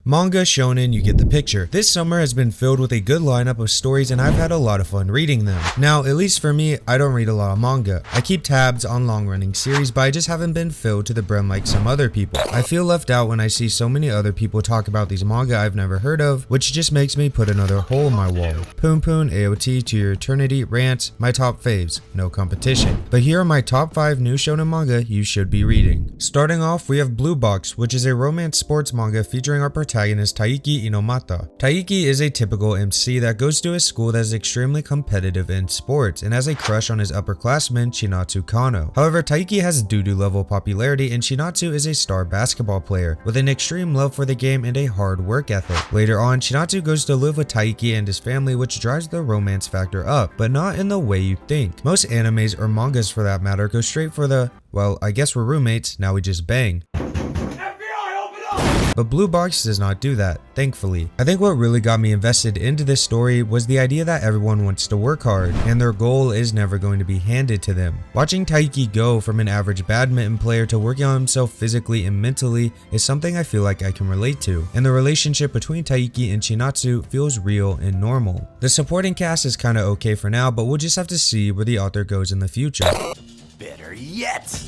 Manga, shonen, you get the picture. This summer has been filled with a good lineup of stories and I've had a lot of fun reading them. Now, at least for me, I don't read a lot of manga. I keep tabs on long-running series, but I just haven't been filled to the brim like some other people. I feel left out when I see so many other people talk about these manga I've never heard of, which just makes me put another hole in my wall. Poon Poon, AOT, To Your Eternity, Rants, my top faves, no competition. But here are my top 5 new shonen manga you should be reading. Starting off, we have Blue Box, which is a romance sports manga featuring our protagonist Taiki Inomata. Taiki is a typical MC that goes to a school that is extremely competitive in sports and has a crush on his upperclassman Chinatsu Kano. However, Taiki has doo-doo level popularity and Chinatsu is a star basketball player with an extreme love for the game and a hard work ethic. Later on, Chinatsu goes to live with Taiki and his family, which drives the romance factor up, but not in the way you think. Most animes or mangas for that matter go straight for the, well, I guess we're roommates, now we just bang. But Blue Box does not do that, thankfully. I think what really got me invested into this story was the idea that everyone wants to work hard, and their goal is never going to be handed to them. Watching Taiki go from an average badminton player to working on himself physically and mentally is something I feel like I can relate to, and the relationship between Taiki and Chinatsu feels real and normal. The supporting cast is kinda okay for now, but we'll just have to see where the author goes in the future. Better yet!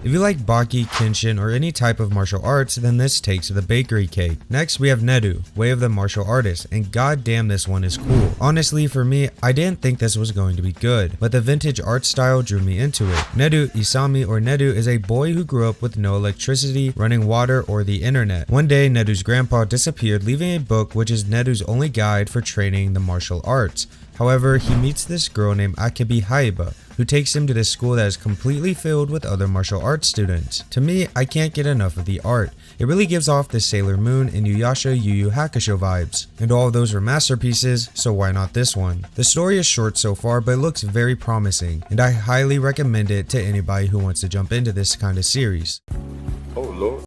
If you like Baki, Kenshin, or any type of martial arts, then this takes the bakery cake. Next, we have Neru, Way of the Martial Artist, and goddamn this one is cool. Honestly, for me, I didn't think this was going to be good, but the vintage art style drew me into it. Neru Isami, or Neru, is a boy who grew up with no electricity, running water, or the internet. One day, Neru's grandpa disappeared, leaving a book which is Neru's only guide for training the martial arts. However, he meets this girl named Akebi Haiba, who takes him to this school that is completely filled with other martial arts students. To me, I can't get enough of the art. It really gives off the Sailor Moon and Yuyasha Yu Yu Hakusho vibes. And all of those were masterpieces, so why not this one? The story is short so far, but it looks very promising, and I highly recommend it to anybody who wants to jump into this kind of series.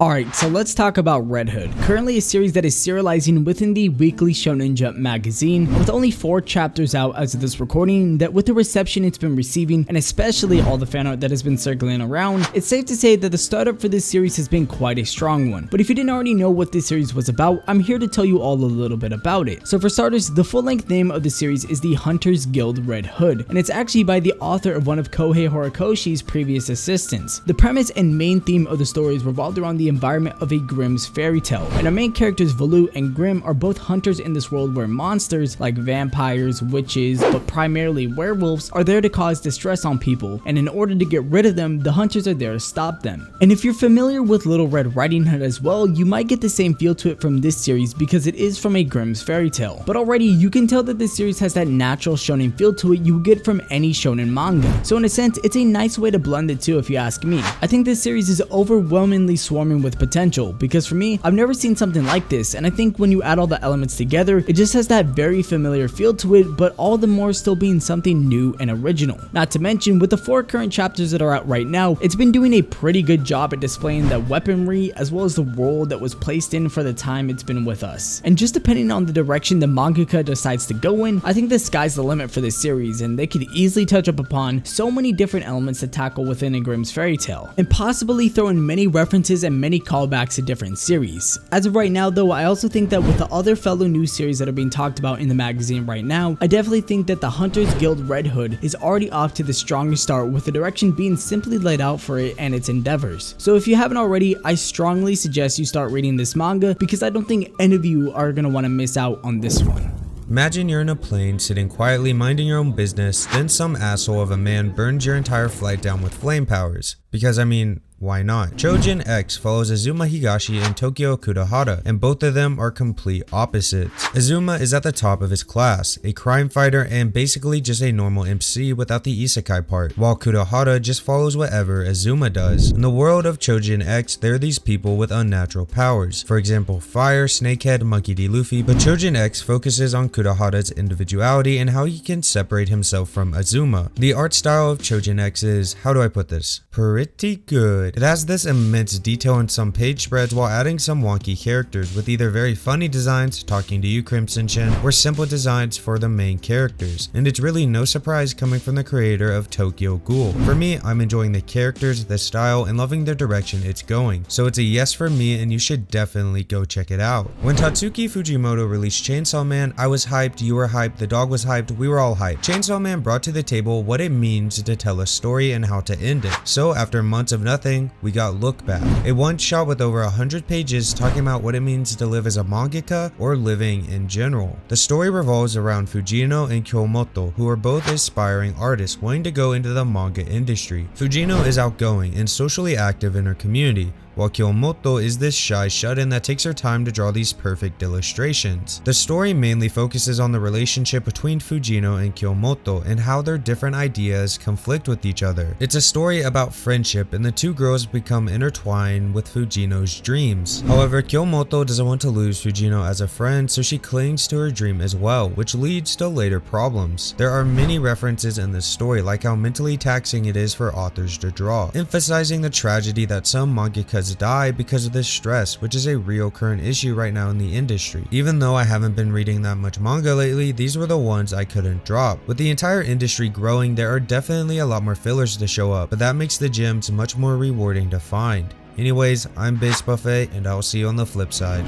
Alright, so let's talk about Red Hood, currently a series that is serializing within the weekly Shonen Jump magazine, with only 4 chapters out as of this recording. That with the reception it's been receiving, and especially all the fan art that has been circling around, it's safe to say that the startup for this series has been quite a strong one. But if you didn't already know what this series was about, I'm here to tell you all a little bit about it. So for starters, the full-length name of the series is the Hunters Guild Red Hood, and it's actually by the author of one of Kohei Horikoshi's previous assistants. The premise and main theme of the story is revolved around the environment of a Grimm's fairy tale, and our main characters Velu and Grimm are both hunters in this world where monsters like vampires, witches, but primarily werewolves are there to cause distress on people, and in order to get rid of them, the hunters are there to stop them. And if you're familiar with Little Red Riding Hood as well, you might get the same feel to it from this series because it is from a Grimm's fairy tale. But already you can tell that this series has that natural shonen feel to it you would get from any shonen manga. So in a sense, it's a nice way to blend the two if you ask me. I think this series is overwhelmingly swarming with potential, because for me, I've never seen something like this, and I think when you add all the elements together, it just has that very familiar feel to it, but all the more still being something new and original. Not to mention, with the 4 current chapters that are out right now, it's been doing a pretty good job at displaying the weaponry as well as the role that was placed in for the time it's been with us. And just depending on the direction the mangaka decides to go in, I think the sky's the limit for this series, and they could easily touch up upon so many different elements to tackle within a Grimm's fairy tale, and possibly throw in many references and many callbacks to different series. As of right now though, I also think that with the other fellow news series that are being talked about in the magazine right now, I definitely think that the Hunters Guild Red Hood is already off to the strongest start, with the direction being simply laid out for it and its endeavors. So if you haven't already, I strongly suggest you start reading this manga, because I don't think any of you are going to want to miss out on this one. Imagine you're in a plane sitting quietly minding your own business, then some asshole of a man burns your entire flight down with flame powers. Because I mean, why not? Choujin X follows Azuma Higashi and Tokyo Kudahara, and both of them are complete opposites. Azuma is at the top of his class, a crime fighter and basically just a normal MC without the isekai part, while Kudahara just follows whatever Azuma does. In the world of Choujin X, there are these people with unnatural powers, for example Fire, Snakehead, Monkey D. Luffy, but Choujin X focuses on Kudahara's individuality and how he can separate himself from Azuma. The art style of Choujin X is, how do I put this, pretty good. it. It has this immense detail in some page spreads while adding some wonky characters with either very funny designs, talking to you Crimson Chin, or simple designs for the main characters. And it's really no surprise coming from the creator of Tokyo Ghoul. For me, I'm enjoying the characters, the style, and loving the direction it's going. So it's a yes for me, and you should definitely go check it out. When Tatsuki Fujimoto released Chainsaw Man, I was hyped, you were hyped, the dog was hyped, we were all hyped. Chainsaw Man brought to the table what it means to tell a story and how to end it. So after months of nothing, we got Look Back, a one shot with over 100 pages talking about what it means to live as a mangaka or living in general. The story revolves around Fujino and Kyomoto, who are both aspiring artists wanting to go into the manga industry. Fujino is outgoing and socially active in her community, while Kyomoto is this shy shut-in that takes her time to draw these perfect illustrations. The story mainly focuses on the relationship between Fujino and Kyomoto and how their different ideas conflict with each other. It's a story about friendship, and the two girls become intertwined with Fujino's dreams. However, Kyomoto doesn't want to lose Fujino as a friend, so she clings to her dream as well, which leads to later problems. There are many references in this story, like how mentally taxing it is for authors to draw, emphasizing the tragedy that some mangakas die because of this stress, which is a real current issue right now in the industry. Even though I haven't been reading that much manga lately, these were the ones I couldn't drop. With the entire industry growing, there are definitely a lot more fillers to show up, but that makes the gems much more rewarding to find. Anyways, I'm Base Buffet, and I'll see you on the flip side.